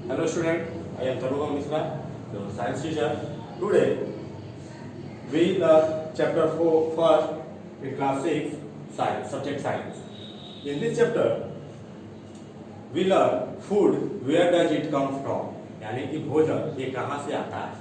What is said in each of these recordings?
Hello student, I am Tarun Mishra, your science teacher. Today we learn chapter 4 first in class 6 science, subject science. In this chapter we learn food, where does it come from, यानी कि भोजन ये कहाँ से आता है।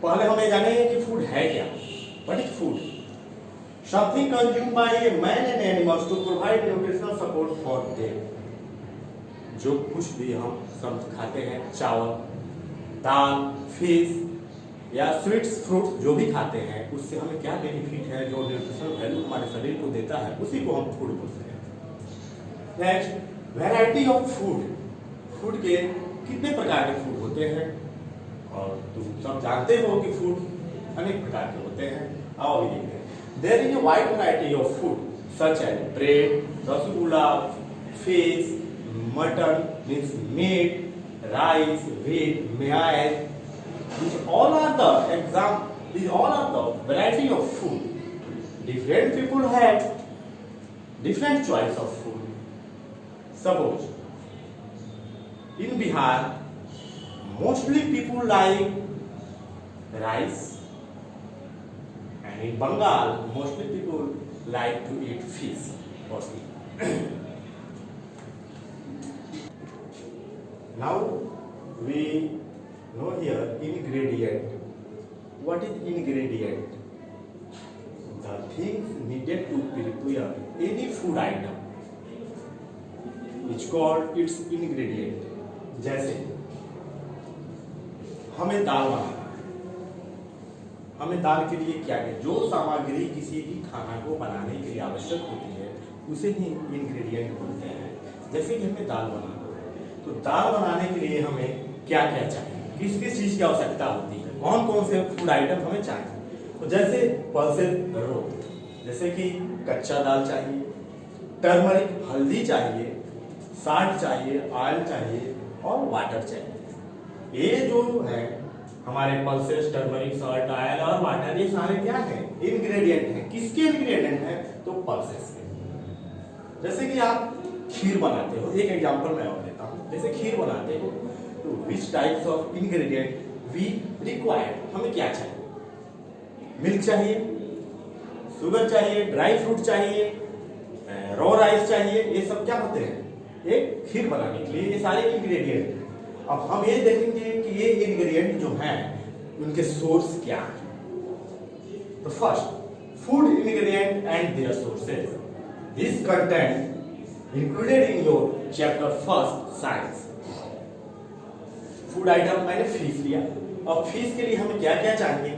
पहले हमें जानेंगे कि फूड है क्या। What is food? Something consumed by a man and animals to provide nutritional support for them. जो कुछ भी हम सब खाते हैं, चावल, दाल, फिश या स्वीट्स, फ्रूट जो भी खाते हैं, उससे हमें क्या बेनिफिट है, जो न्यूट्रिशनल वैल्यू हमारे शरीर को देता है, उसी को हम फूड बोलते हैं। Next, variety of food. Food के कितने प्रकार के फूड होते हैं, और तुम सब जानते हो कि फूड अनेक प्रकार के होते हैं। आओ अभी देखते हैं। There is a wide variety of food such as bread, rasgulla, fish, mutton means meat, rice, wheat, maize. These all are the variety of food. Different people have different choice of food. Suppose in Bihar, mostly people like rice, and in Bengal, mostly people like to eat fish mostly. Now we know here ingredient. What is ingredient? The things needed to prepare any food item is called its ingredient. जैसे हमें दाल बनाना है, हमें दाल के लिए क्या है, जो सामग्री किसी भी खाना को बनाने के लिए आवश्यक होती है उसे ही इंग्रेडिएंट बोलते हैं। जैसे कि हमें दाल बनाना, तो दाल बनाने के लिए हमें क्या क्या चाहिए, किस किस चीज की आवश्यकता होती है, कौन कौन से फूड आइटम हमें चाहिए। तो जैसे पल्सेस रो, जैसे कि कच्चा दाल चाहिए, टर्मरिक हल्दी चाहिए, साल्ट चाहिए, ऑयल चाहिए और वाटर चाहिए। ये जो है हमारे पल्सेस, टर्मरिक, साल्ट, ऑयल और वाटर, ये सारे क्या है, इंग्रेडिएंट है। किसके इंग्रेडिएंट है, तो पल्सेस के। जैसे कि आप खीर बनाते हो, एक एग्जांपल मैं और देता हूँ। जैसे खीर बनाते हो तो which types of ingredient we required, हमें क्या चाहिए, मिल्क चाहिए, शुगर चाहिए, ड्राई फ्रूट चाहिए, रॉ राइस चाहिए। ये सब क्या होते हैं एक खीर बनाने के लिए, ये सारे इंग्रेडिएंट। अब हम ये देखेंगे कि ये इंग्रेडिएंट जो हैं उनके सोर्स क्या है। तो first, food ingredient and their sources. This content included in your chapter first science. Food item मैंने फिश लिया। अब फिश के लिए हमें क्या क्या चाहिए,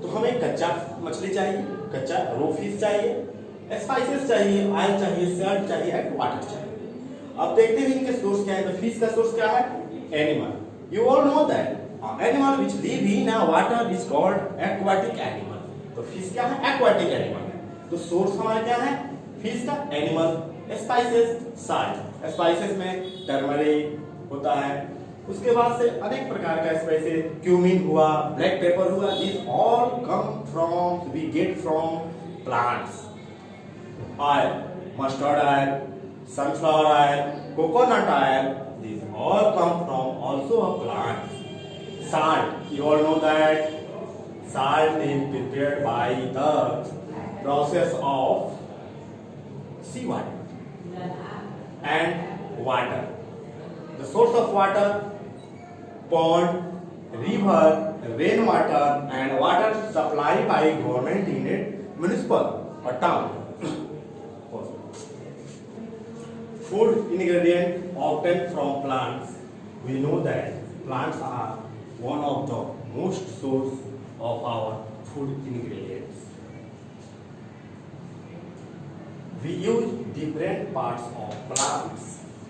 तो हमें कच्चा मछली चाहिए, कच्चा रो फिश चाहिए, स्पाइसेस चाहिए, ऑयल चाहिए, सॉल्ट चाहिए एंड वाटर चाहिए। अब देखते हैं इनके सोर्स क्या है। तो फिश का सोर्स क्या है, animal. You all know that animal which live in water is called aquatic animal. तो फिश क्या है, एक्वाटिक एनिमल है। तो सोर्स हमारा क्या है, फिश का, एनिमल। स्पाइसेस, साल्ट, स्पाइसेस में टर्मरिक होता है, उसके बाद से अनेक प्रकार का स्पाइसेस, क्यूमिन हुआ, ब्लैक पेपर हुआ, this all come from, we get from plants. Oil, mustard oil, sunflower oil, coconut oil, this all come from also a plant. Salt, you all know that salt is prepared by the process of seawater and water. The source of water, pond, river, rainwater and water supplied by government in a municipal or town. Food ingredient obtained from plants. We know that plants are one of the most source of our food ingredients. We use different parts of plants.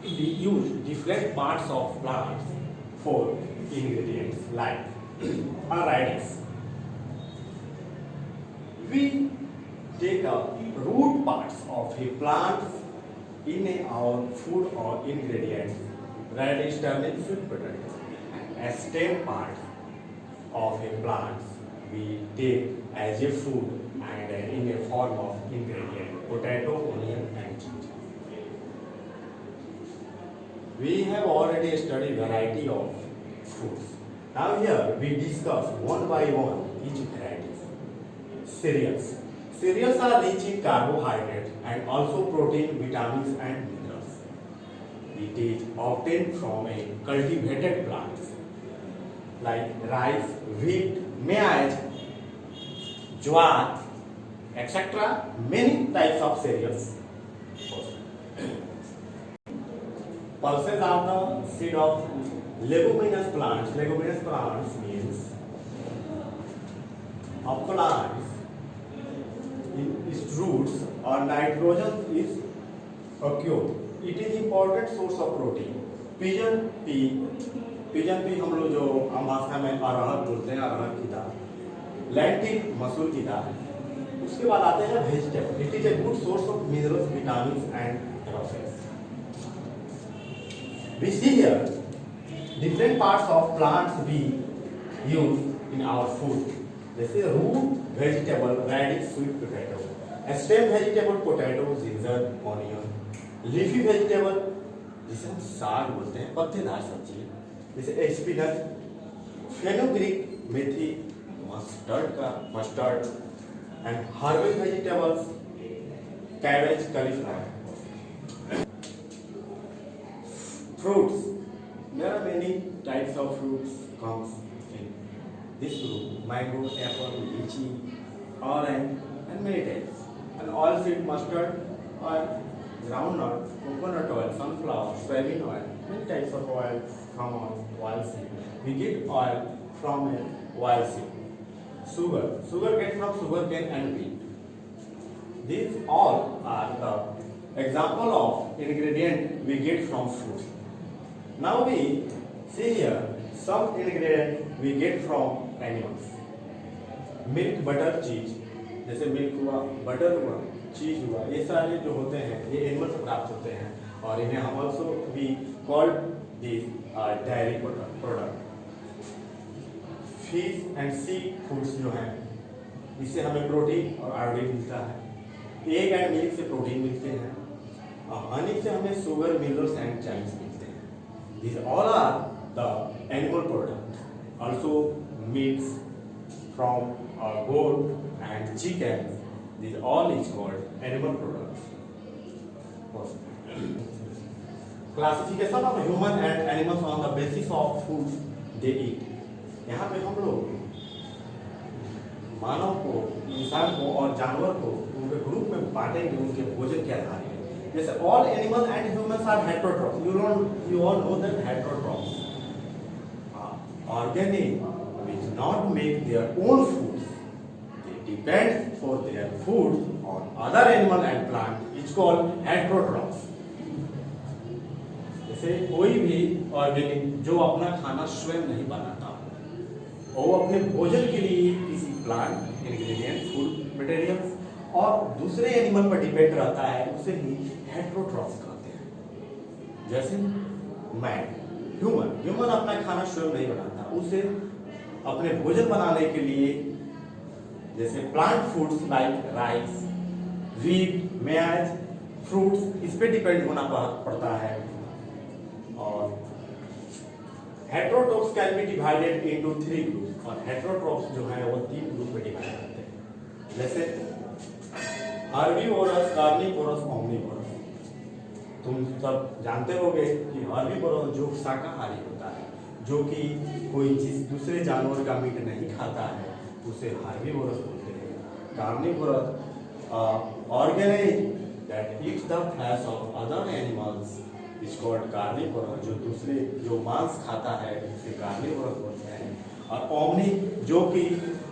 We use different parts of plants for ingredients like radish. We take the root parts of a plant in our food or ingredients. Radish turnip, sweet potato. And stem parts of a plant we take as a food and in a form of ingredient, potato, onion and ginger. We have already studied variety of foods. Now here we discuss one by one each varieties. Cereals. Cereals are rich in carbohydrates and also protein, vitamins and minerals. It is obtained from a cultivated plants like rice, wheat, maize, jowar, etc. Many types of cereals. Pulses are the seed of leguminous plants. Leguminous plants means a plant in its roots or nitrogen is occurred. It is important source of protein. Pigeon P हम लोग जो आम भाषा में अरहर बोलते हैं, अरहर की दाल, लैंटिल मसूर की दाल। उसके बाद आते हैं vegetable. It is a good source of minerals, vitamins and proteins. We see here different parts of plants we use in our food. जैसे root vegetable, radish, sweet potato, stem vegetable, potato, ginger, onion, leafy vegetable जिसे हम साग बोलते हैं, पत्तेदार सब्जी जैसे spinach, fenugreek methi, mustard and herbal vegetables, cabbage, cauliflower. Fruits. There are many types of fruits comes in this group: mango, apple, lychee, orange, and many types. And oilseed, mustard oil, groundnut, coconut oil, sunflower, soybean oil. Many types of oil from oilseed. We get oil from a oilseed. Sugar get from sugarcane and wheat. These all are the example of ingredient we get from fruits. Now we see here some ingredient we get from animals. Milk, butter, cheese. जैसे milk हुआ, butter हुआ, चीज हुआ, ये सारे जो होते हैं ये एनिमल से प्राप्त होते हैं और इन्हें हम also we call these dairy product. Fish and sea foods जो हैं इससे हमें प्रोटीन और आयोडीन मिलता है। एग एंड मिल्क से प्रोटीन मिलते हैं और हनी से हमें शुगर, मिनरल्स एंड विटामिन्स मिलते हैं। These all are the animal products. Also meats from goat and chicken. These all is called animal products. Classification of human and animals on the basis of food they eat. यहाँ पे हम लोग मानव को, इंसान को और जानवर को उनके ग्रुप में बांटेंगे उनके भोजन के आधार पर। जैसे all animals and humans are heterotrophs. You all know that heterotrophs. Organisms which not make their own foods. They depend for their food on other animal and plant. It's called heterotrophs. जैसे कोई भी organic जो अपना खाना स्वयं नहीं बनाता और वो अपने भोजन के लिए किसी प्लांट, इंग्रेडिएंट, फूड मटेरियल्स और दूसरे एनिमल पर डिपेंड रहता है, उसे ही हेटेरोट्रॉफ्स कहते हैं। जैसे ह्यूमन अपना खाना स्वयं नहीं बनाता, उसे अपने भोजन बनाने के लिए जैसे plant foods like rice, wheat, मेज, फ्रूट्स इस पे डिपेंड होना पड़ता है। और heterotrophs can be divided into 3 groups और हेटेरोट्रॉफ्स जो है वो 3 ग्रुप में डिवाइड होते हैं। जैसे हर्बीवोरस, कार्निवोरस, ओमनीवोरस। तुम सब जानते होगे कि हर्बीवोरस जो शाकाहारी होता है, जो कि कोई दूसरे जानवर का मीट नहीं खाता है, उसे हर्बीवोरस बोलते हैं। Carnivorous organism that eats the flesh of other animals is called carnivorous. जो मांस खाता है उसे कार्निवोरस बोलते हैं। और ओमनी जो कि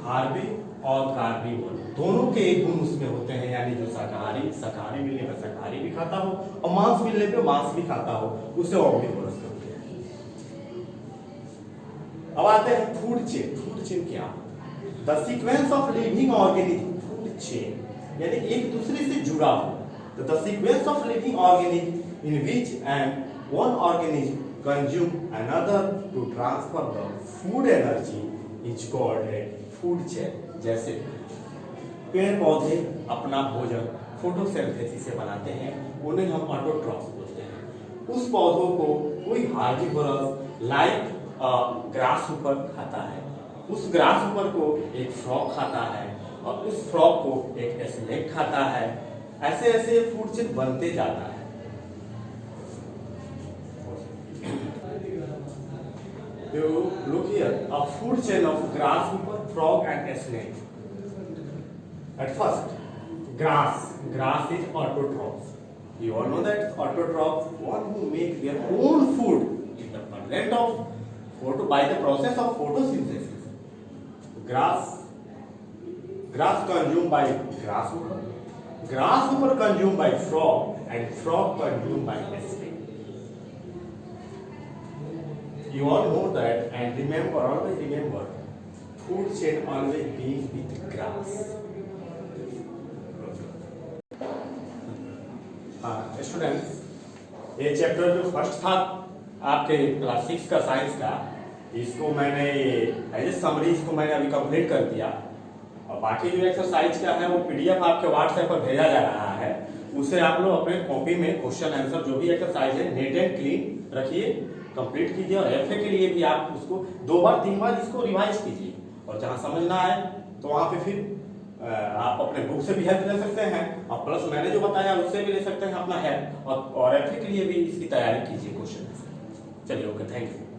हार्बी और कार्निवोर दोनों के गुण उसमें होते हैं, यानी जो शाकाहारी मिलने पर शाकाहारी भी खाता हो और मांस मिलने पे मांस भी खाता हो, उसे ओमनीवोरस कहते हैं। अब आते हैं फूड चेन। फूड चेन क्या? The sequence of living organism, food chain यानी एक दूसरे से जुड़ा हो। The sequence of living organism in which and one organism consume another to transfer the food energy is called a food chain. जैसे पेड़ पौधे अपना भोजन फोटोसिंथेसिस से बनाते हैं, उन्हें हम ऑटोट्रॉफ्स बोलते हैं। उस पौधों को कोई हार्बीवोरस लाइक ग्रास ऊपर खाता है, उस ग्रास ऊपर को एक फ्रॉग खाता है और उस फ्रॉग को एक स्नेक खाता है। ऐसे ऐसे फूड चेन बनते जाता है। You look here, a food chain of grasshopper, frog and snake. At first, grass is autotrophs. You all know that autotrophs, one who make their own food independent of by the process of photosynthesis. Grass consumed by grasshopper consumed by frog, and frog consumed by snake. You all know that, and always remember, food chain always being with grass. Students, ये chapter जो first था आपके class 6 का science का, इसको मैंने as a summary इसको मैंने अभी कंप्लीट कर दिया। और बाकी जो एक्सरसाइज का है वो पीडीएफ आपके व्हाट्सएप पर भेजा जा रहा है, उसे आप लोग अपने कॉपी में क्वेश्चन आंसर जो भी एक्सरसाइज है नीट एंड क्लीन रखिए, कंप्लीट कीजिए। और एफए के लिए भी आप उसको 2 बार 3 बार इसको रिवाइज कीजिए, और जहां समझ ना आए तो वहां पे फिर आप अपने बुक से भी हेल्प ले सकते हैं, और प्लस मैंने जो बताया उससे भी ले सकते हैं अपना हेल्प, और एफए के लिए भी इसकी तैयारी कीजिए क्वेश्चन। चलिए, ओके, थैंक यू।